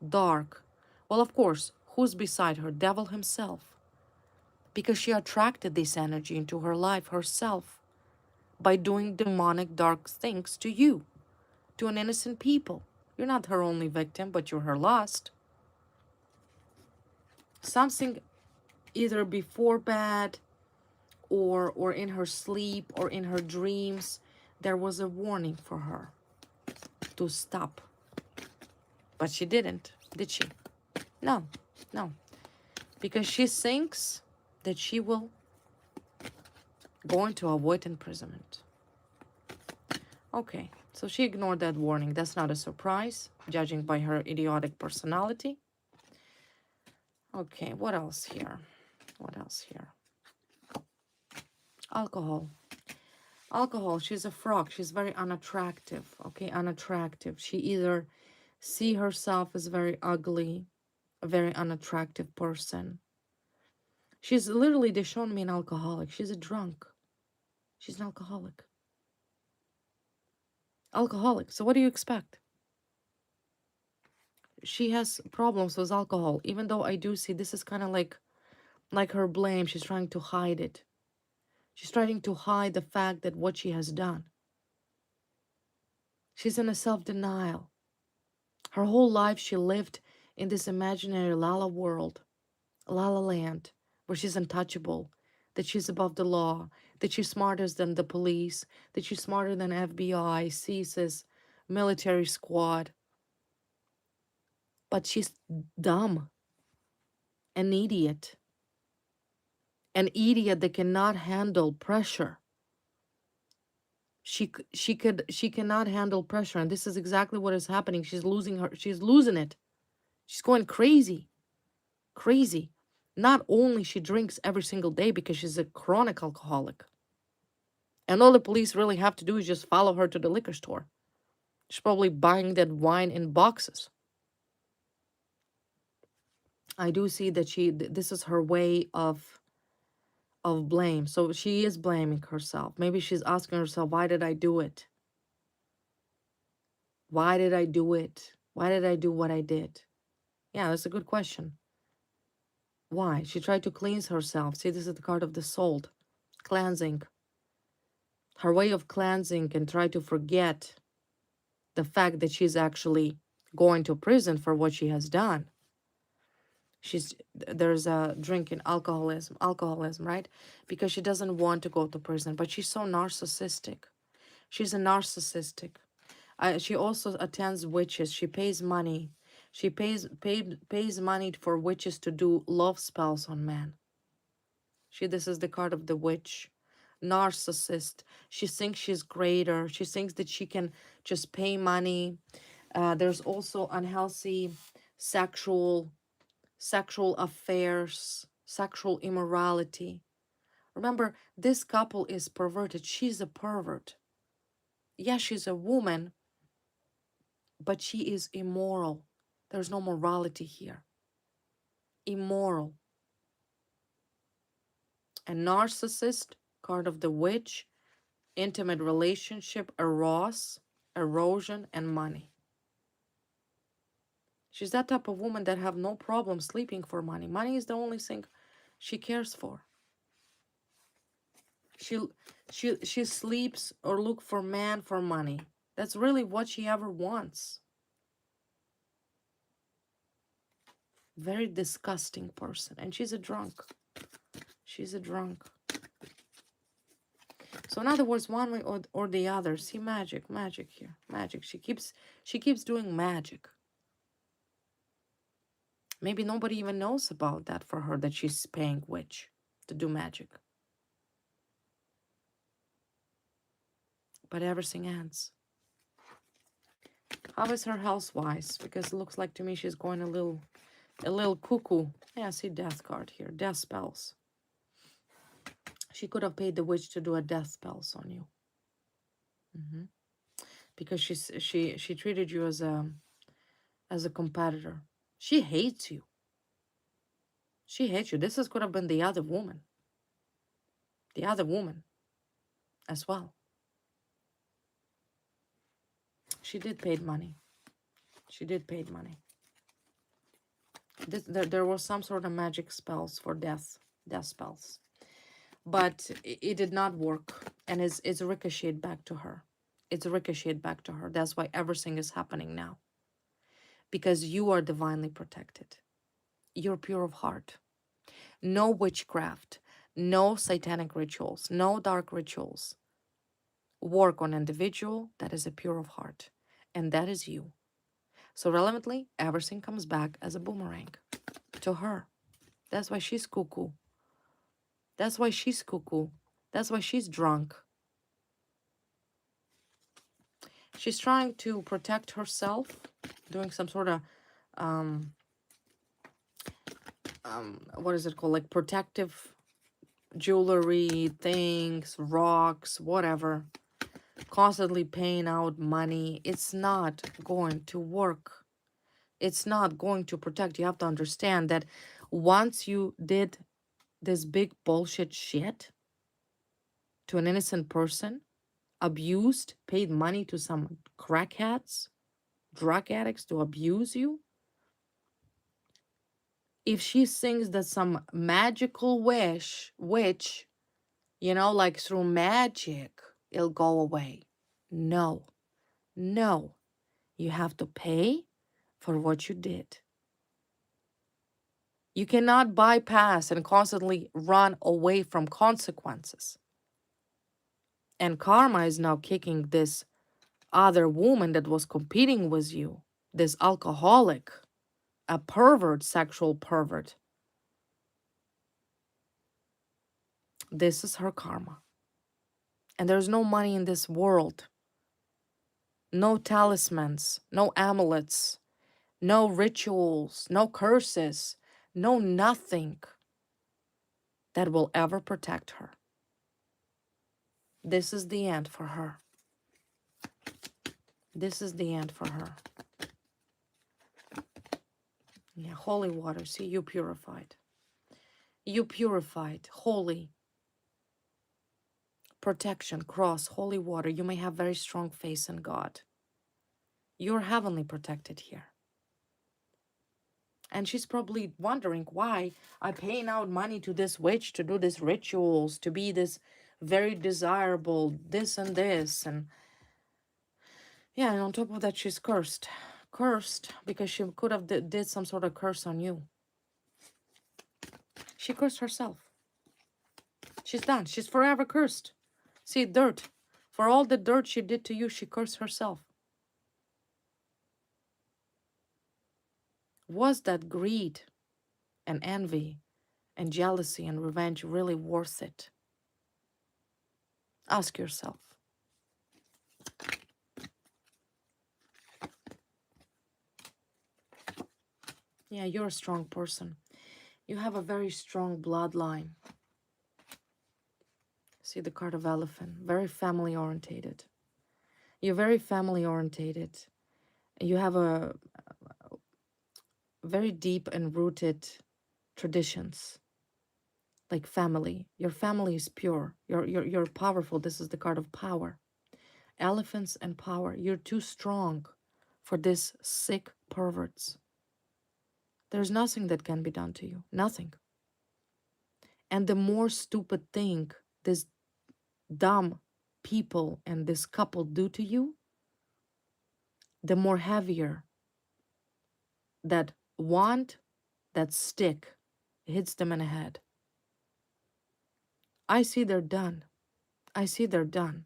dark. Well, of course, who's beside her? Devil himself. Because she attracted this energy into her life herself by doing demonic dark things to you, to an innocent people. You're not her only victim, but you're her last. Something either before bed or in her sleep or in her dreams, there was a warning for her to stop. But she didn't, did she? No, no. Because she thinks that she will go into avoid imprisonment. Okay, so she ignored that warning. That's not a surprise, judging by her idiotic personality. Okay, what else here? What else here? Alcohol. Alcohol, she's a frog. She's very unattractive, okay? Unattractive. She either see herself as very ugly, a very unattractive person. She's literally, they shown me an alcoholic. She's a drunk. She's an alcoholic. Alcoholic. So what do you expect? She has problems with alcohol, even though I do see this is kind of like her blame. She's trying to hide it. She's trying to hide the fact that what she has done. She's in a self-denial. Her whole life she lived in this imaginary la-la world, la-la land, where she's untouchable, that she's above the law, that she's smarter than the police, that she's smarter than FBI, CSIS, military squad. But she's dumb, an idiot that cannot handle pressure. She cannot handle pressure, and this is exactly what is happening. She's losing it. She's going crazy. Not only she drinks every single day because she's a chronic alcoholic, and all the police really have to do is just follow her to the liquor store. She's probably buying that wine in boxes. I do see that this is her way of blame. So she is blaming herself. Maybe she's asking herself, why did I do it? Why did I do it? Why did I do what I did? Yeah, that's a good question. Why? She tried to cleanse herself. See, this is the card of the soul. Cleansing. Her way of cleansing and try to forget the fact that she's actually going to prison for what she has done. There's a drinking, alcoholism, right? Because she doesn't want to go to prison, but she's so narcissistic. She's a narcissistic. She also attends witches. She pays money. She pays money for witches to do love spells on men. This is the card of the witch. Narcissist. She thinks she's greater. She thinks that she can just pay money. There's also unhealthy sexual affairs, sexual immorality. Remember, this couple is perverted. She's a pervert. Yes, she's a woman, but she is immoral. There's no morality here. Immoral. A narcissist, card of the witch, intimate relationship, erosion, and money. She's that type of woman that have no problem sleeping for money. Money is the only thing she cares for. She sleeps or look for man for money. That's really what she ever wants. Very disgusting person. And she's a drunk. She's a drunk. So in other words, one way or the other. See, magic here. Magic. She keeps doing magic. Maybe nobody even knows about that for her, that she's paying witch to do magic. but everything ends. How is her health-wise? Because it looks like to me she's going a little cuckoo. Yeah, I see death card here. Death spells. She could have paid the witch to do a death spells on you. Because she treated you as a competitor. She hates you. She hates you. This could have been the other woman. The other woman as well. She did pay money. She did pay money. There was some sort of magic spells for death spells. But it did not work. And it's ricocheted back to her. It's ricocheted back to her. That's why everything is happening now. Because you are divinely protected. You're pure of heart. No witchcraft, no satanic rituals, no dark rituals. Work on individual that is a pure of heart. And that is you. So relevantly, everything comes back as a boomerang to her. That's why she's cuckoo. That's why she's cuckoo. That's why she's drunk. She's trying to protect herself, doing some sort of, what is it called? Like protective jewelry, things, rocks, whatever. Constantly paying out money. It's not going to work. It's not going to protect. You have to understand that once you did this big bullshit shit to an innocent person, abused, paid money to some crackheads, drug addicts to abuse you, if she thinks that some magical witch, you know, like through magic, it'll go away. No, no. You have to pay for what you did. You cannot bypass and constantly run away from consequences. And karma is now kicking this other woman that was competing with you, this alcoholic, a pervert, sexual pervert. This is her karma. And there's no money in this world. No talismans, no amulets, no rituals, no curses, no nothing that will ever protect her. This is the end for her. This is the end for her. Yeah, holy water. See, you purified. You purified. Holy. Protection, cross, holy water. You may have very strong faith in God. You're heavenly protected here. And she's probably wondering why I'm paying out money to this witch to do these rituals, to be this very desirable, this and this. And yeah, and on top of that, she's cursed. Cursed because she could have did some sort of curse on you. She cursed herself. She's done. She's forever cursed. See, dirt. For all the dirt she did to you, she cursed herself. Was that greed and envy and jealousy and revenge really worth it? Ask yourself. Yeah, you're a strong person. You have a very strong bloodline. See the card of elephant, very family orientated. You're very family orientated. You have a very deep and rooted traditions, like family. Your family is pure. You're powerful. This is the card of power. Elephants and power. You're too strong for these sick perverts. There's nothing that can be done to you. Nothing. And the more stupid thing this dumb people and this couple do to you, the more heavier that wand, that stick hits them in the head. I see they're done. I see they're done.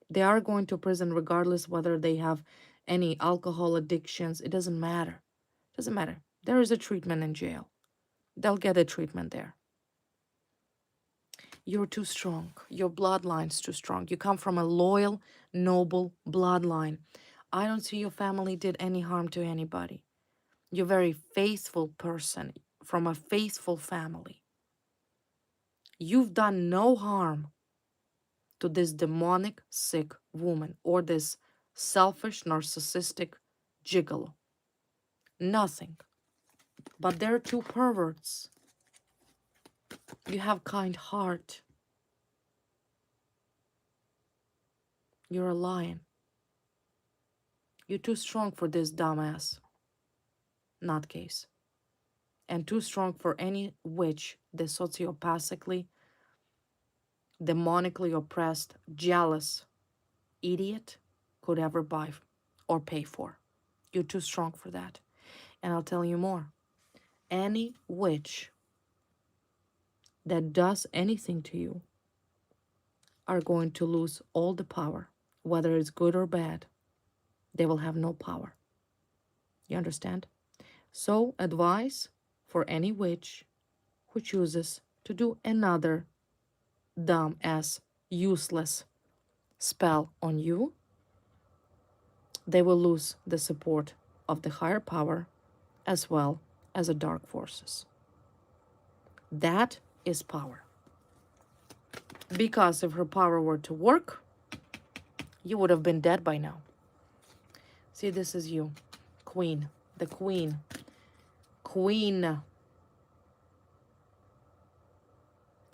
They are going to prison regardless whether they have any alcohol addictions. It doesn't matter. It doesn't matter. There is a treatment in jail. They'll get a treatment there. You're too strong. Your bloodline's too strong. You come from a loyal, noble bloodline. I don't see your family did any harm to anybody. You're a very faithful person from a faithful family. You've done no harm to this demonic, sick woman or this selfish, narcissistic gigolo. Nothing. But they're two perverts. You have kind heart. You're a lion. You're too strong for this dumbass nutcase. And too strong for any witch, the sociopathically, demonically oppressed, jealous idiot could ever buy or pay for. You're too strong for that. And I'll tell you more. Any witch that does anything to you are going to lose all the power, whether it's good or bad. They will have no power. You understand? So, advice for any witch who chooses to do another dumb ass, useless spell on you, they will lose the support of the higher power as well as the dark forces. That is power. Because if her power were to work, you would have been dead by now. See, this is you, queen, the queen, queen.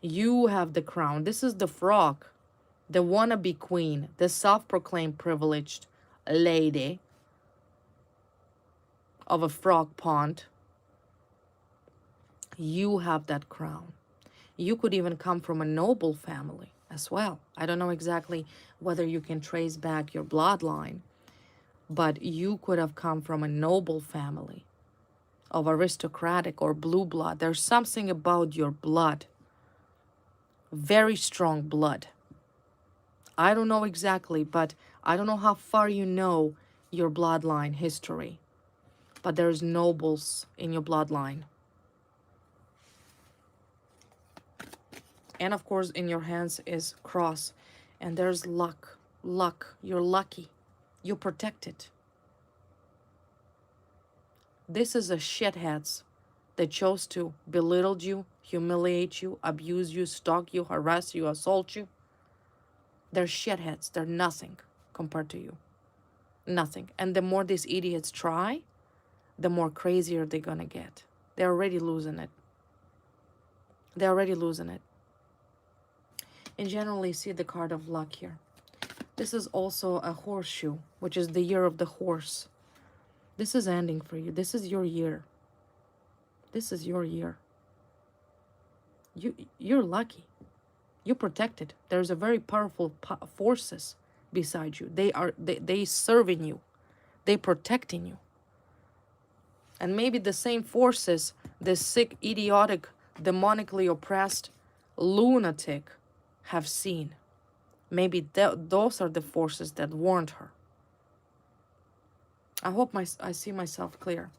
You have the crown. This is the frog, the wannabe queen, the self-proclaimed privileged lady of a frog pond. You have that crown. You could even come from a noble family as well. I don't know exactly whether you can trace back your bloodline, but you could have come from a noble family of aristocratic or blue blood. There's something about your blood, very strong blood. I don't know exactly, but I don't know how far you know your bloodline history, but there's nobles in your bloodline. And of course, in your hands is cross. And there's luck. Luck. You're lucky. You're protected. This is a shitheads that chose to belittle you, humiliate you, abuse you, stalk you, harass you, assault you. They're shitheads. They're nothing compared to you. Nothing. And the more these idiots try, the more crazier they're gonna get. They're already losing it. They're already losing it. And generally see the card of luck here. This is also a horseshoe, which is the year of the horse. This is ending for you. This is your year. This is your year. You're lucky. You're protected. There's a very powerful forces beside you. They serving you. They protecting you. And maybe the same forces, the sick, idiotic, demonically oppressed lunatic have seen. Maybe those are the forces that warned her. I hope I see myself clear.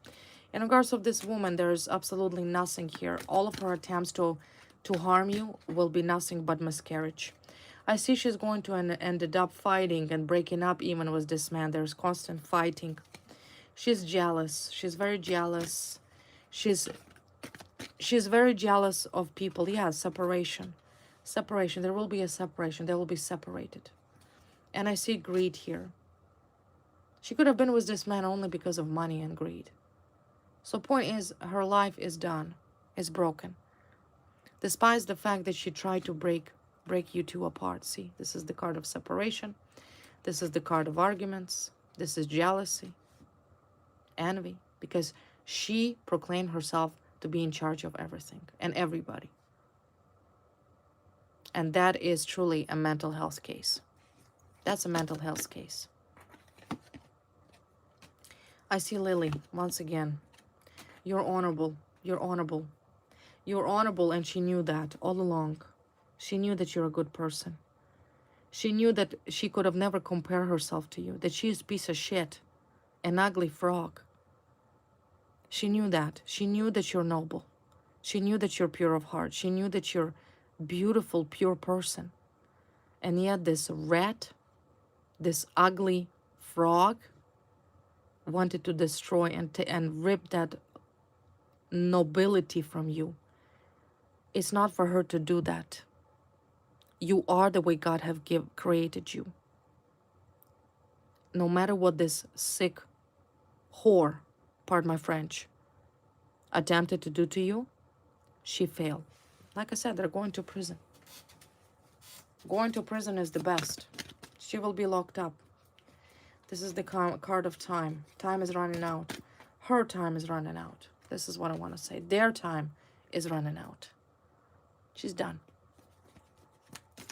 In regards of this woman, there is absolutely nothing here. All of her attempts to harm you will be nothing but miscarriage. I see she's going to ended up fighting and breaking up even with this man. There's constant fighting. She's jealous. She's very jealous. She's very jealous of people. Yeah, separation. Separation. There will be a separation. They will be separated. And I see greed here. She could have been with this man only because of money and greed. So point is, her life is done. Is broken. Despite the fact that she tried to break you two apart. See, this is the card of separation. This is the card of arguments. This is jealousy. Envy. Because she proclaimed herself to be in charge of everything and everybody. And that is truly a mental health case. That's a mental health case. I see Lily once again. You're honorable. You're honorable. You're honorable, and she knew that all along. She knew that you're a good person. She knew that she could have never compared herself to you, that she is a piece of shit, an ugly frog. She knew that. She knew that you're noble. She knew that you're pure of heart. She knew that you're a beautiful, pure person. And yet this rat, this ugly frog wanted to destroy and rip that nobility from you. It's not for her to do that. You are the way God have created you. No matter what this sick whore, pardon my French, attempted to do to you, she failed. Like I said, they're going to prison. Going to prison is the best. She will be locked up. This is the card of time. Time is running out. Her time is running out. This is what I want to say. Their time is running out. She's done.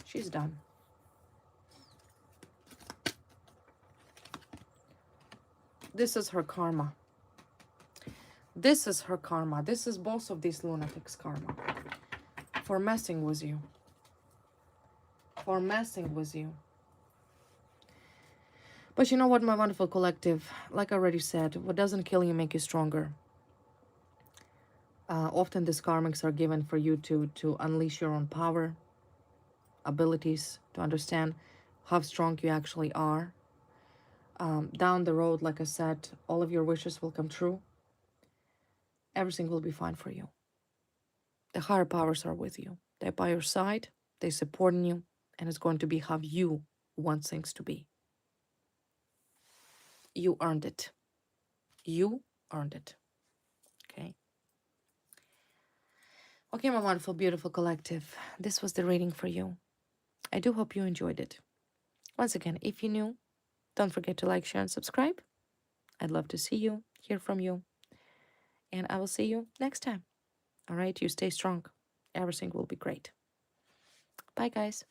She's done. This is her karma. This is her karma. This is both of these lunatics' karma. For messing with you. For messing with you. But you know what, my wonderful collective? Like I already said, what doesn't kill you make you stronger. Often these karmics are given for you to unleash your own power, abilities, to understand how strong you actually are. Down the road, like I said, all of your wishes will come true. Everything will be fine for you. The higher powers are with you. They're by your side. They're supporting you. And it's going to be how you want things to be. You earned it. You earned it. Okay? Okay, my wonderful, beautiful collective. This was the reading for you. I do hope you enjoyed it. Once again, if you're new, don't forget to like, share, and subscribe. I'd love to see you, hear from you. And I will see you next time. All right? You stay strong. Everything will be great. Bye, guys.